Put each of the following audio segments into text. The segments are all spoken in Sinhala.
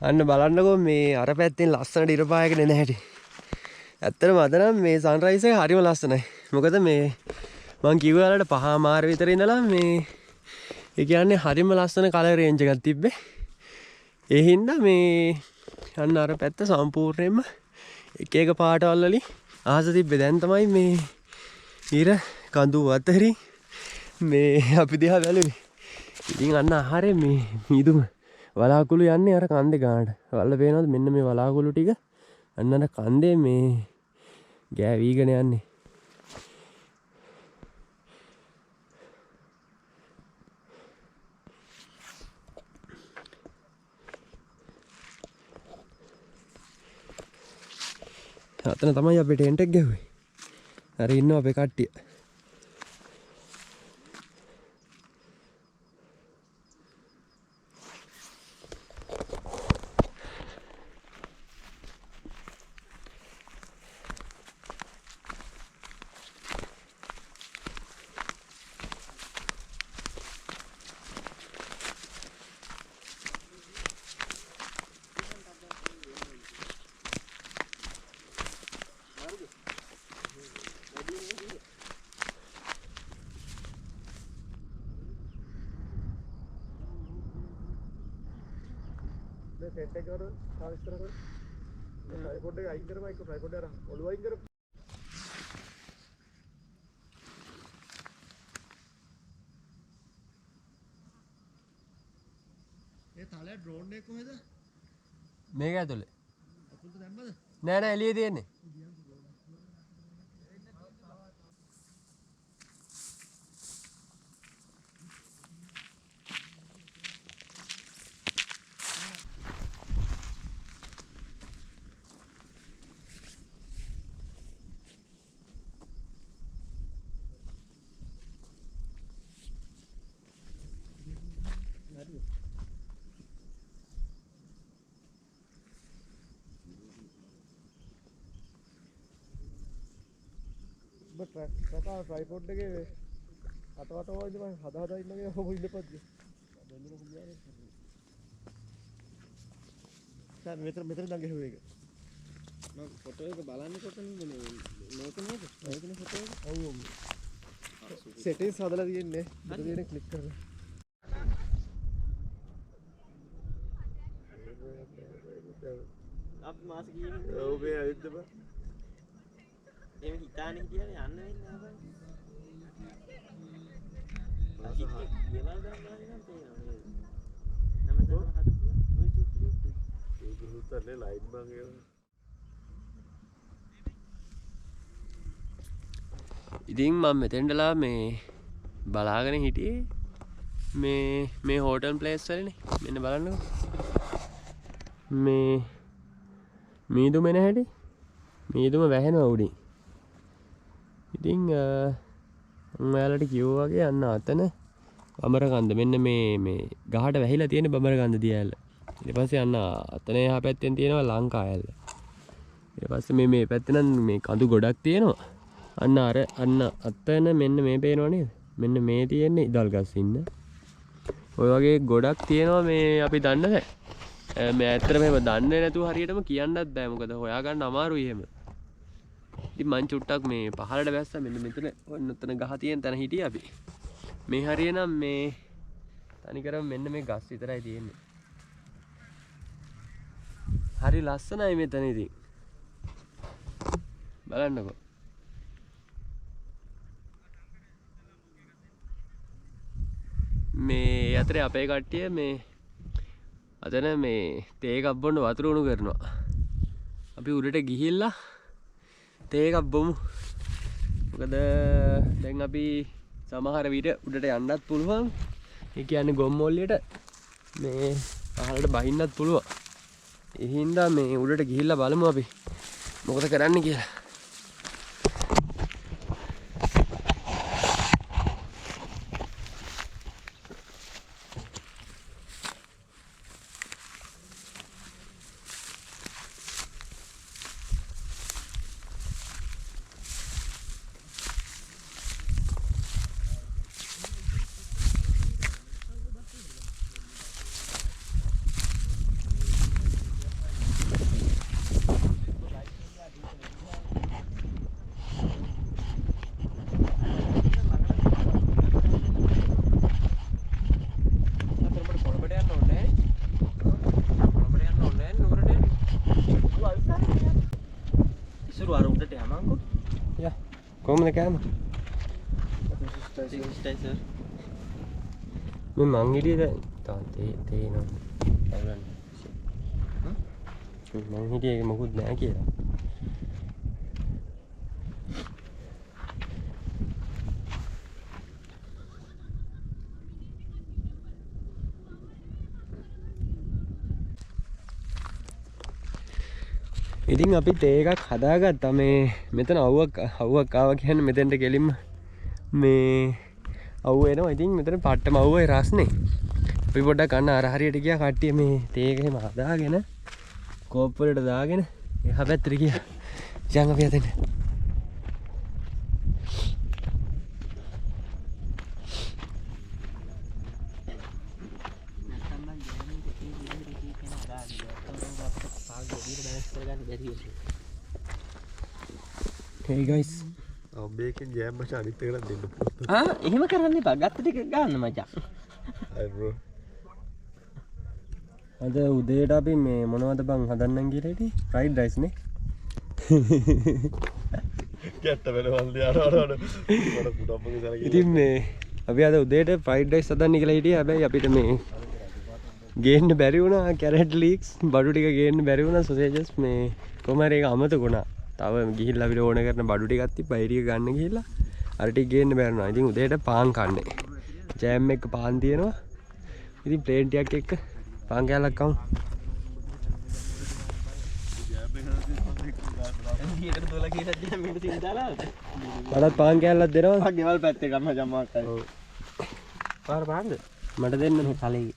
අන්න බලන්නකෝ මේ අර පැත්තෙන් ලස්සනට ඉර පායගෙන එන හැටි. ඇත්තටම අද නම් මේ සන්රයිස් එක හරිම ලස්සනයි. මොකද මේ මං කිව්වා වලට 5:00 විතර ඉඳලා මේ ඒ කියන්නේ හරිම ලස්සන කලර් රේන්ජ් එකක් තිබ්බේ. ඒ හින්දා මේ අන්න අර පැත්ත සම්පූර්ණයෙන්ම එක එක පාටවල් වලින් අහස තිබ්බේ. දැන් තමයි මේ ඉර කඳු අතරින් මේ අපි දිහා බැලුවේ. ඉතින් අන්න ආහාරේ මේ මීදුම වලාකුළු යන්නේ අර කන්දේ ගානට. වල පේනවද මෙන්න මේ වලාකුළු ටික අන්න අර කන්දේ මේ ගෑවිගෙන යන්නේ. අතන තමයි අපි ටෙන්ට් එක ගැහුවේ. අර ඉන්නවා අපේ කට්ටිය. ටෙන්ට් එක ගාන කාවිස්තර කරලා ට්‍රයිපොඩ් එක අයින් කරපුවා එක ට්‍රයිපොඩ් එක ඔළුව අයින් කරපුවා. ඒ තලයේ ඩ්‍රෝන් එක කොහෙද? මේක ඇතුලේ. අකුල්ට දැම්මද? නෑ නෑ එළියේ තියෙන්නේ. ට්‍රයිපොඩ් එකේ අතවට වයිද මම හදා ඉන්නගේ ඔබ ඉඳපද්ද දෙන්නක පුදියානේ සර් මෙතන ඉඳන් ගෙහුවේ ඒක මම ෆොටෝ එක බලන්නේ කොතනද මේ මේක නේද මේකනේ ෆොටෝ එක ඔව් ඔව් සෙටින්ග්ස් හදලා තියෙන්නේ මෙතන තියෙන ක්ලික් කරලා අප මාස ගියේ ඔව් මේ ඇවිත් බා එහෙම හිතානේ හිටියනේ යන්න වෙන්නේ ආපහු. අසිටි ගෙවල් ගන්නවා නම් තේරෙනවා නේද? නමතන හදපුවා ඔය චුට්ටි ඒක උත්තරනේ ලයින් බං ඒක. ඉතින් මම මෙතෙන්දලා මේ බලාගෙන හිටියේ මේ හෝටල් ප්ලේස් වලනේ. මෙන්න බලන්නකෝ. මේ මීදුම එන හැටි. මීදුම වැහෙනවා උඩින්. ඉතින් ඔයාලට කිව්වා වගේ අන්න අතන බඹරකන්ද මෙන්න මේ ගහට වැහිලා තියෙන බඹරකන්ද දියැල. ඊට පස්සේ අන්න අතන එහා පැත්තෙන් තියෙනවා ලංකා ඇල්ල. ඊට පස්සේ මේ පැත්තේ නම් මේ කඳු ගොඩක් තියෙනවා. අන්න අතන මෙන්න මේ පේනව නේද? මෙන්න මේ තියෙන්නේ ඉදල් ගස් ඉන්න. ඔය වගේ ගොඩක් තියෙනවා මේ අපි දන්න නැහැ. මේ ඇත්තට මේව දන්නේ නැතුව හරියටම කියන්නත් බෑ. මොකද හොයාගන්න අමාරුයි එහෙම. ඉතින් මං චුට්ටක් මේ පහළට බැස්සා මෙන්න මෙතන ඔන්න ඔතන ගහ තියෙන තැන හිටියේ අපි. මේ හරියනම් මේ තනිකරම මෙන්න මේ ගස් විතරයි තියෙන්නේ. හරි ලස්සනයි මෙතන ඉතින්. බලන්නකෝ. මේ අතරේ අපේ කට්ටිය මේ අතන මේ තේ එකක් බොන්න වතුර උණු කරනවා. අපි උඩට ගිහිල්ලා තේ එකක් බොමු. මොකද දැන් අපි සමහර විට උඩට යන්නත් පුළුවන්. ඒ කියන්නේ ගොම්මොල්ලියට මේ පහළට බහින්නත් පුළුවන්. ඒ හින්දා මේ උඩට ගිහිල්ලා බලමු අපි මොකද කරන්න කියලා. අර උඩට යමන්කෝ. යා. කොහමද කෑම? සිස්ටයි සර්. මං හිටියේ දැන් තේ නෝ. බලන්න. මං හිටියේ මොකුත් නැහැ කියලා. ඉතින් අපි තේ එකක් හදාගත්තා මේ මෙතන අවුවක් ආවා කියන්නේ මෙතෙන්ට කෙලින්ම මේ අවුව එනවා. ඉතින් මෙතන පට්ටම අවුවේ රස්නේ. අපි පොඩ්ඩක් ගන්න අර හරියට ගියා කට්ටිය මේ තේ එක එහෙම හදාගෙන කෝප් වලට දාගෙන එහා පැත්තට ගියා. යන් අපි යතෙන්. Hey guys. මේකෙන් ජෑම් මචං අනිත් එකට දෙන්න. එහෙම කරන්න එපා. ගත්ත ටික ගන්න මචං. හරි bro. අද උදේට අපි මේ මොනවද බං හදන්නම් කියලා හිටියේ? ෆ්‍රයිඩ් රයිස් නේ. කැට්ට වෙනවල් යාරවල. මට පුඩම්මගේ සරගෙන. ඉතින් මේ අපි අද උදේට ෆ්‍රයිඩ් රයිස් හදන්න කියලා හිටියේ. හැබැයි අපිට මේ ගේන්න බැරි වුණා කැරට් ලීක්ස් බඩු ටික ගේන්න බැරි වුණා සොසේජස් මේ කොහම හරි ඒක අමතක වුණා. තව ගිහිල්ලා අපිට ඕන කරන බඩු ටිකක් තිබ්බා. ඒ ටික ගන්න ගිහිල්ලා අර ටික ගේන්න බැරි වුණා. ඉතින් උදේට පාන් කන්නේ. ජෑම් එක පාන් තියෙනවා. ඉතින් ප්ලේන් ටිකක් එක්ක පාන් කෑල්ලක් කමු. මටත් පාන් කෑල්ලක් දෙනවා. ගෙවල් පැත්තේ ගම්ම ජම්මාක් කරේ. ඔව්. පාර පාන්ද? මට දෙන්න මේ කලේ.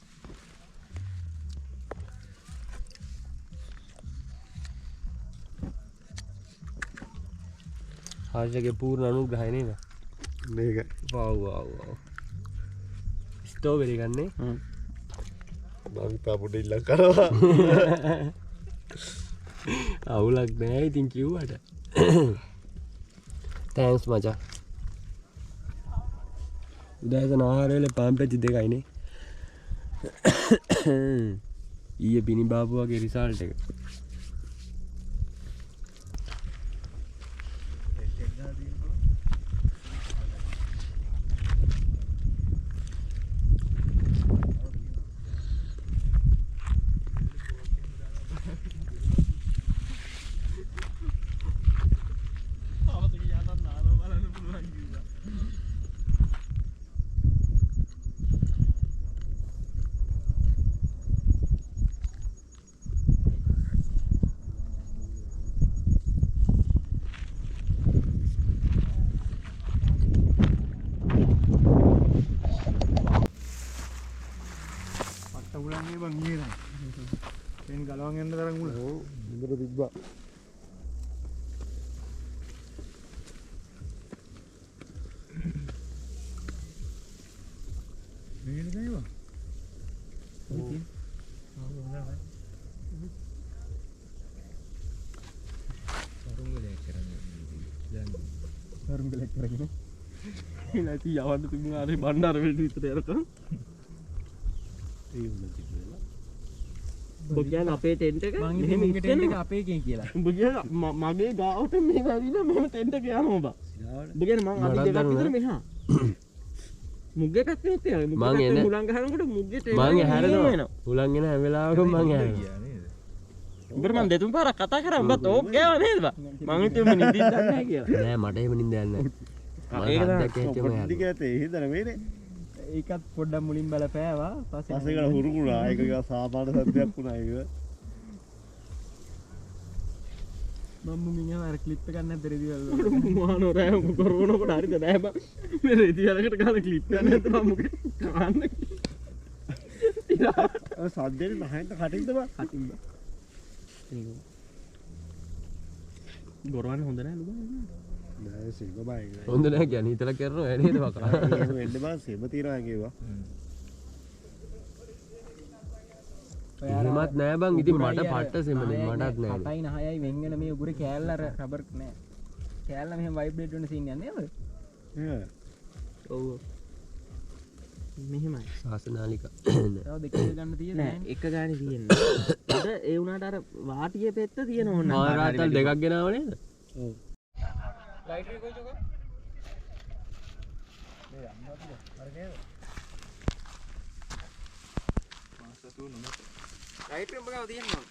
ආර්යගේ පූර්ණ අනුග්‍රහය නේද? මේක. වව් වව් වව්. ස්ට්‍රෝබෙරි ගන්නේ. මම තා පොඩ ඉල්ලක් කරනවා. අවුලක් නෑ ඉතින් කිව්වට. තෑන්ක්ස් මචං. උදෑසන ආහාර වල පාන් පැති දෙකයිනේ. ඊයේ බිනි බාබුවගේ රිසල්ට් එක. උලන්නේ බං ඊයේ නෑ. එන් ගලවන් යන්න තරම් උල. ඔව්. ඉඳලා තිබ්බා. මේක නේද? ඔව්. සරුංගලෙක් කරගෙන. ඉලාති යවන්න තිබුණා අර බණ්ඩාර වෙලට විතර යනකම්. ඔබ කියන්නේ අපේ ටෙන්ට් එක මෙහෙම ටෙන්ට් එක අපේ එකෙන් කියලා. ඔබ කියන්නේ මගේ ගාවට මේ වැරිලා මෙහෙම ටෙන්ට් එක යනවා බා. ඔබ කියන්නේ මං අද දෙකක් විතර මෙහා. මුග්ගේ පැත්තේ උත් යනවා. මං එන හුලං ගහනකොට මුග්ගේ ටෙන්ට් මං හැරෙනවා. හුලං එන හැම වෙලාවකම මං හැරෙනවා. උඹට මං දෙතුන් පාරක් කතා කරා උඹත් ඕක් ගෑවා නේද බා? මං හිතුවේ උඹ නිදිත් දන්නේ නැහැ කියලා. නෑ මට එහෙම නින්ද යන්නේ නැහැ. ඒක තමයි පොඩි කෑතේ හිතන මේනේ. ඒකත් පොඩ්ඩක් මුලින් බලපෑවා. පස්සේ ගල හුරුකුණා. ඒක සාමාන්‍ය සද්දයක් වුණා ඒක. මම මිනිහා අර ක්ලිප් එකක් නැද්ද රෙදිවල මොහානෝ රෑ කරවනකොට හරිද නෑ බං මේ රෙදිවලකට ගාන ක්ලිප් එකක් නැද්ද මම මොකද කරන්නේ ඔය සද්දෙන් නැහින්ද කටින්ද බං කටින් බං ගොරවන්න හොඳ නෑ ලුබා නෑ සීම බයි හොඳ නෑ කියන්නේ හිතලා කරනවා ඈ නේද බකා එහෙම වෙන්න බං සීම තියනවා කිව්වා එහෙමත් නෑ බං ඉතින් මට පට්ට සෙමනේ මටත් නෑ 8යි 9යි වෙන් වෙන මේ උගුරේ කෑල්ල අර රබර් නෑ කෑල්ල මෙහෙම වයිබ්‍රේට් වෙන සීන් යන්නේ නේද ඔව් මෙහෙමයි සාසනාලිකා තව දෙකක් ගන්න තියෙන්නේ නෑ එක ගානේ තියෙන්නේ ඒ උනාට අර වාටියේ පෙත්ත තියෙන ඕන ආරාතල් දෙකක් ගෙනාව නේද ලයිට් එක කොයි ජොක? ලයිට් එක මොකක්ද තියෙන්නේ?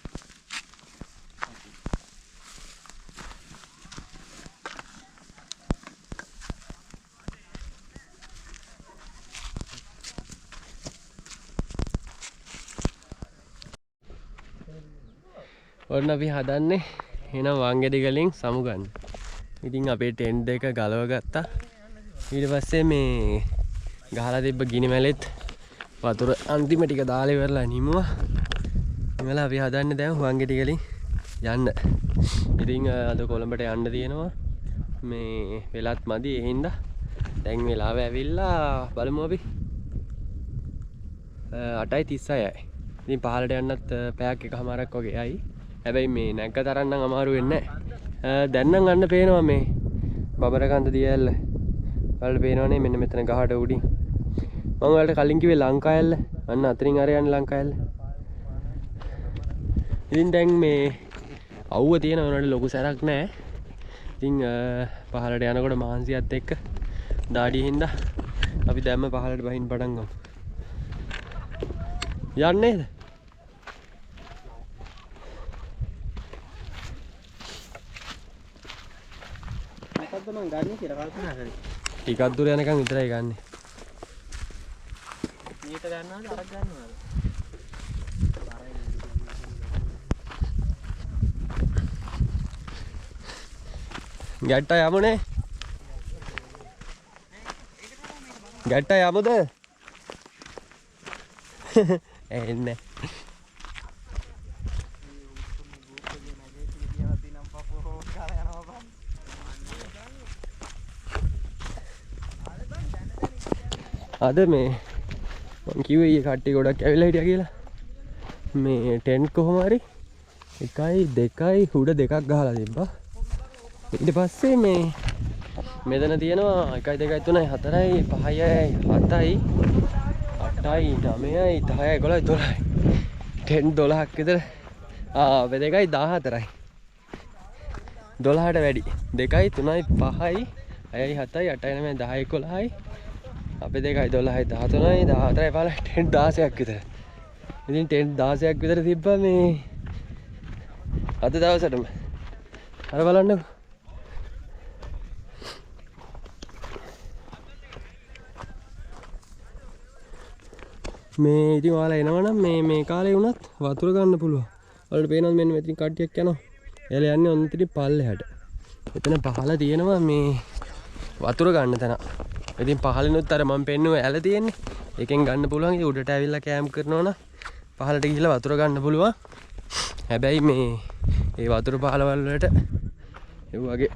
ඔන්න අපි හදන්නේ එහෙනම් වංගෙඩිගලින් සමු ගන්න. ඉතින් අපේ ටෙන්ට් එක ගලව ගත්තා. ඊට පස්සේ මේ ගහලා තිබ්බ ගිනි මැලෙත් වතුර අන්තිම ටික දාලා ඉවරලා නිමුවා. ඉමලා අපි හදන්නේ දැන් වංගෙඩිගලින් යන්න. ඉතින් අද කොළඹට යන්න තියෙනවා. මේ වෙලත් මදි ඒ හින්දා දැන් වෙලාව ඇවිල්ලා බලමු අපි 8:36යි. ඉතින් පහලට යන්නත් පැයක් එකමාරක් වගේ යයි. හැබැයි මේ නැග්ග තරම් නම් අමාරු වෙන්නේ නැහැ. දැන් නම් අන්න පේනවා මේ බබරකන්ද දියැල්ල. ඔයාලට පේනවනේ මෙන්න මෙතන ගහට උඩින්. මම ඔයාලට කලින් කිව්වේ ලංකායල්ල. අන්න අතරින් අර යන්නේ ලංකායල්ල. ඉතින් දැන් මේ අවුව තියෙන උනට ලොකු සැරක් නැහැ. ඉතින් පහලට යනකොට මහන්සියත් එක්ක දාඩිය හින්දා අපි දැම්ම පහලට බහින් පටන් ගමු. යන්නේද? මොකද්ද මං ගන්නේ කියලා කල්පනා කරේ. ටිකක් දුර යනකම් විතරයි ගන්නෙ. මේක ගන්නවද අරක් ගන්නවද? ගැට්ට යමුනේ. ගැට්ට යමුද? එන්නේ. අද මේ මං කිව්වේ ඊයේ කට්ටිය ගොඩක් ඇවිල්ලා හිටියා කියලා. මේ ටෙන්ට් කොහොම හරි 1 2 උඩ දෙකක් ගහලා තිබ්බා. ඊට පස්සේ මේ මෙතන තියෙනවා 1 2 3 4 5 7යි 8යි 9යි 10යි 11යි 12යි ටෙන්ට් 12ක් විතර. අපේ 2යි 14යි 12ට වැඩි 2යි 3යි 5යි 6යි 7යි 8යි 9යි 10යි 11යි අපේ 2යි 12යි 13යි 14යි 15යි ටෙන්ට් 16ක් විතර. ඉතින් ටෙන්ට් 16ක් විතර තිබ්බා මේ අද දවසටම. අර බලන්නකෝ. මේ ඉතින් ඔයාලා එනවනම් මේ කාලේ වුණත් වතුර ගන්න පුළුවන්. ඔයාලට පේනවද මෙන්න මෙතනින් කට්ටියක් යනවා. එයාලා යන්නේ ඔන්න ඉතින් පල්ලෙහාට. එතන පහළ තියෙනවා මේ වතුර ගන්න තැන. ඉතින් පහළිනුත් අර මම පෙන්නුවේ ඇල තියෙන්නේ. ඒකෙන් ගන්න පුළුවන්. ඉතින් උඩට ඇවිල්ලා කැම්ප් කරනවා නම් පහළට ගිහිල්ලා වතුර ගන්න පුළුවන්. හැබැයි මේ ඒ වතුර පහළවල් වලට ඒ වගේ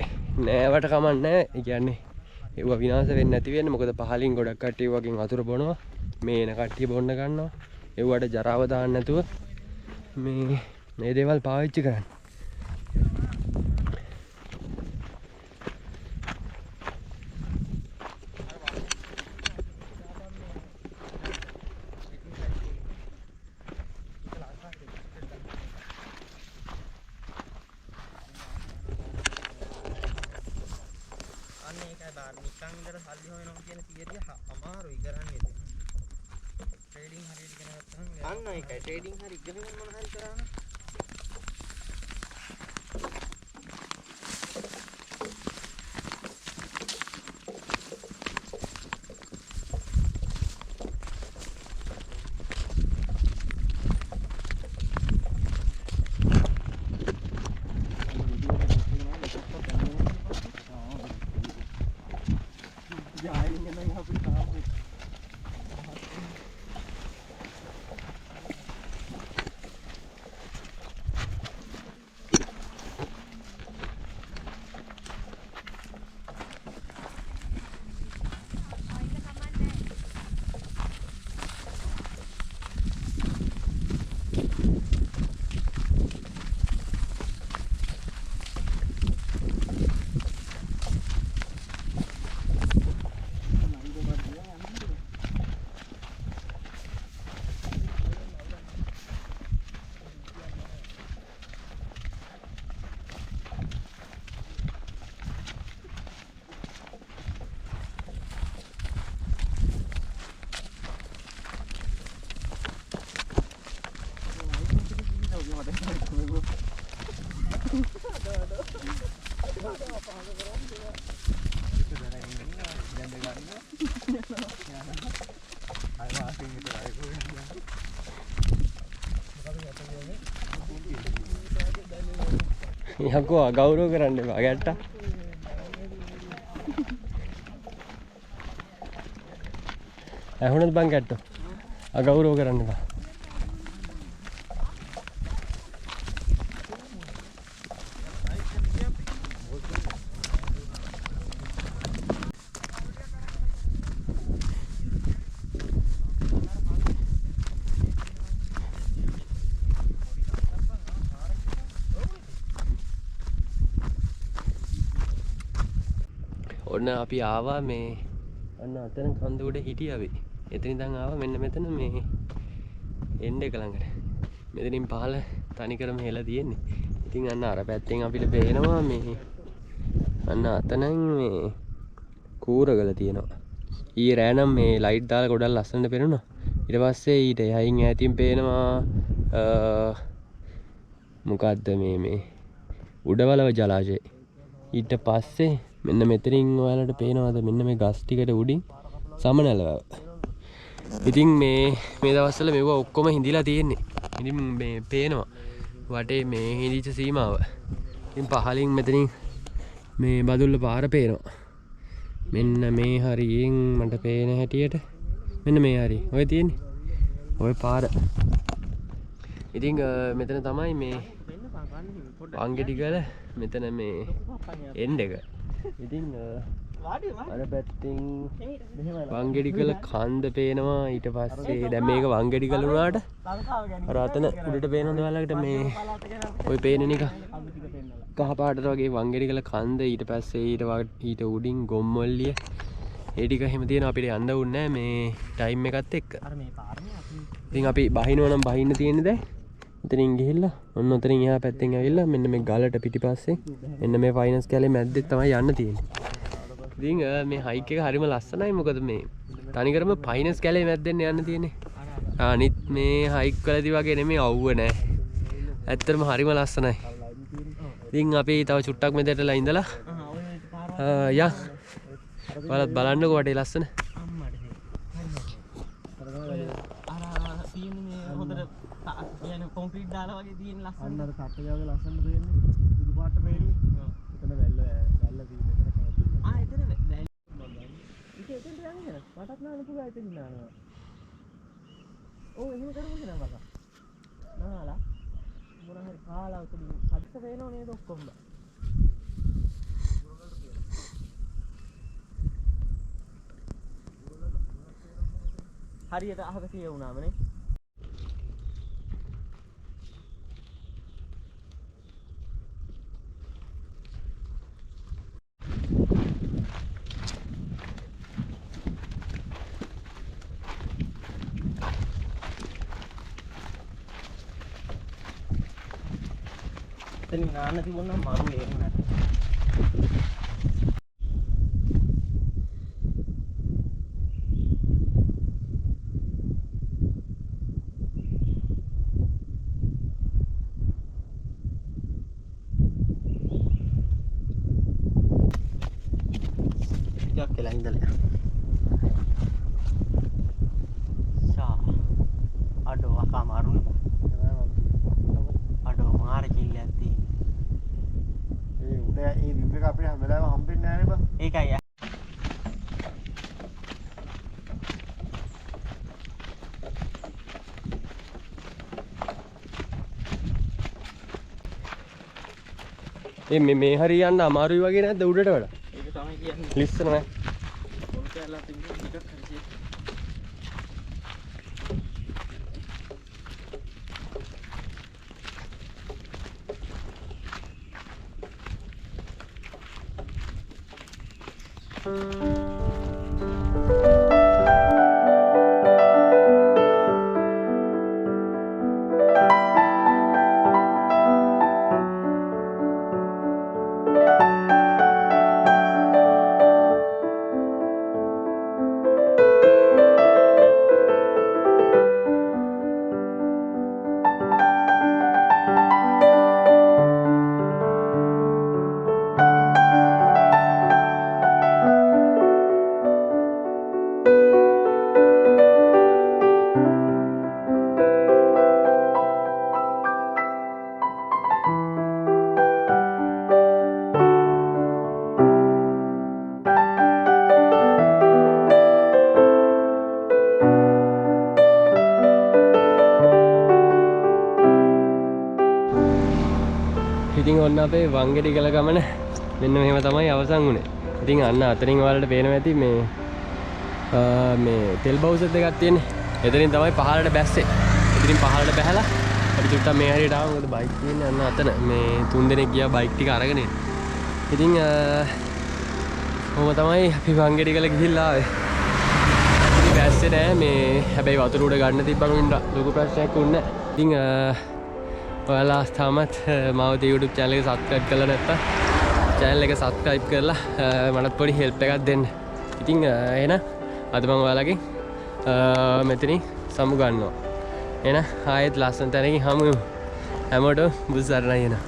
නෑවට කමක් නැහැ. ඒ කියන්නේ ඒව විනාශ වෙන්නේ නැති වෙන්නේ. මොකද පහළින් ගොඩක් කට්ටිය වගේ වතුර බොනවා. මේ එන කට්ටිය බොන්න ගන්නවා. ඒවට ජරාව දාන්න නැතුව මේ දේවල් පාවිච්චි කරන්න. අන්න ඒකයි බාර නිකන් ඉඳලා සල්ලි හොයනවා කියන තියරිය අමාරුයි කරන්නේ. ට්‍රේඩින් හරියට ඉගෙන ගත්තම අන්න ඒකයි ට්‍රේඩින් හරි ඉගෙනගෙන මොන හරි කරා නම් යකෝ අගෞරව කරන්න එපා ගැට්ටා. ඇහුණත් බං ගැට්ටෝ. අගෞරව කරන්න එපා. ඔන්න අපි ආවා මේ අන්න අතන කන්ද උඩ හිටියා අපි. එතන ඉඳන් ආවා මෙන්න මෙතන මේ එන්න එක ළඟට. මෙතනින් පහළ තනිකරම හෙලා තියෙන්නේ. ඉතින් අන්න අර පැත්තෙන් අපිට පේනවා මේ අන්න අතනින් මේ කූරගල තියෙනවා. ඊයේ රෑ නම් මේ ලයිට් දාලා ගොඩක් ලස්සනට පේනවා. ඊට පස්සේ ඊට යහින් ඈතින් පේනවා මොකද්ද මේ උඩවලව ජලාශය. ඊට පස්සේ මෙන්න මෙතනින් ඔයාලට පේනවාද මෙන්න මේ ගස් ටිකට උඩින් සමනල වැව. ඉතින් මේ දවස්වල මේවා ඔක්කොම හිඳිලා තියෙන්නේ. ඉතින් මේ පේනවා වටේ මේ හිඳිච්ච සීමාව. ඉතින් පහලින් මෙතනින් මේ බදුල්ල පාර පේනවා. මෙන්න මේ හරියෙන් මට පේන හැටියට මෙන්න මේ හරිය. ඔය තියෙන්නේ. ඔය පාර. ඉතින් මෙතන තමයි මේ වංගෙඩිගල මෙතන මේ එන්ඩ් එක. ඉතින් අර පැත්තෙන් වංගෙඩිගල කන්ද පේනවා. ඊට පස්සේ දැන් මේක වංගෙඩිගල වුණාට අර අතන උඩට පේනවද ඔයාලට මේ ඔය පේන එක කහ පාටට වගේ වංගෙඩිගල කන්ද. ඊට පස්සේ ඊට උඩින් ගොම්මොල්ලිය ඒ ටික එහෙම තියෙනවා. අපිට යන්න උන්නේ නැහැ මේ ටයිම් එකත් එක්ක. ඉතින් අපි බහිනවා නම් බහින්න තියෙන්නේ දැන්. එතනින් ගිහිල්ලා ඔන්න ඔතනින් එහා පැත්තෙන් ඇවිල්ලා මෙන්න මේ ගලට පිටිපස්සේ මෙන්න මේ ෆයිනන්ස් කැලේ මැද්දේ තමයි යන්න තියෙන්නේ. ඉතින් මේ හයික් එක හරිම ලස්සනයි. මොකද මේ තනිකරම ෆයිනන්ස් කැලේ මැද්දෙන් යන්න තියෙන්නේ. අනිත් මේ හයික් වලදී වගේ නෙමෙයි අවුව නෑ. ඇත්තටම හරිම ලස්සනයි. ඉතින් අපි තව චුට්ටක් මෙතනටලා ඉඳලා යා බලත් බලන්නකෝ වටේ ලස්සන. කොන්ක්‍රීට් දාලා වගේ තියෙන ලස්සන අන්න අර කට්ටේ වගේ ලස්සන දෙන්නේ සුදු පාට පෙන්නේ. එතන වැල්ල තියෙන එතන කවුද? එතන වැල්ල. ඉතින් එතනට යන්නේ නේද? මටත් නාන්න පුළුවන් එතන නානවා. ඔව් එහෙම කරමුද නේද? නාලා මොන හරි කාලා උතුම් හදිස්ස වෙනව නේද ඔක්කොම. හරියට අහක කියවුනාමනේ. එතනින් නාන්න තිබුණා මරු එන්නේ නැත. ටිකක් කියලා ඉඳලා. සා අඩෝ අකා මාරුනේ. අඩෝ මාර කිල්ලක් තියෙන්නේ. ඒ විව් එක අපිට හැම වෙලාවෙම හම්බෙන්නේ නැහැ නේ බං. ඒකයි මේ හරිය යන්න අමාරුයි වගේ නැද්ද උඩට වඩා? ඒක තමයි කියන්නේ. ලිස්සන නෑ. පොල් කැලලා තිබුණ ටිකක් හරි. ඉතින් ඔන්න අපේ වංගෙඩිගල ගමන මෙන්න මෙහෙම තමයි අවසන් වුණේ. ඉතින් අන්න අතරින් ඔයාලට පේනවා ඇති මේ තෙල් බවුස් දෙකක් තියෙන්නේ. එතනින් තමයි පහළට බැස්සේ. ඉතින් පහළට බැහැලා අපි චුට්ටක් මේ හරියට ආවා. මොකද බයික් තියෙන්නේ අන්න අතන. මේ 3 දෙනෙක් ගියා බයික් ටික අරගෙන. ඉතින් කොහොම තමයි අපි වංගෙඩිගල ගිහිල්ලා ආවේ. ඉතින් බැස්සේ නෑ මේ හැබැයි වතුර උඩ ගන්න තිබ්බම ලොකු ප්‍රශ්නයක් වුණේ නෑ. ඉතින් ඔයාලා තාමත් Mawathe YouTube channel එක subscribe කරලා නැත්නම් channel එක subscribe කරලා මටත් පොඩි help එකක් දෙන්න. ඉතින් එහෙනම් අද මම ඔයාලගෙන් මෙතනින් සමු ගන්නවා. එහෙනම් ආයෙත් ලස්සන තැනකින් හමු වෙමු. හැමෝටම බුදු සරණයි එනවා.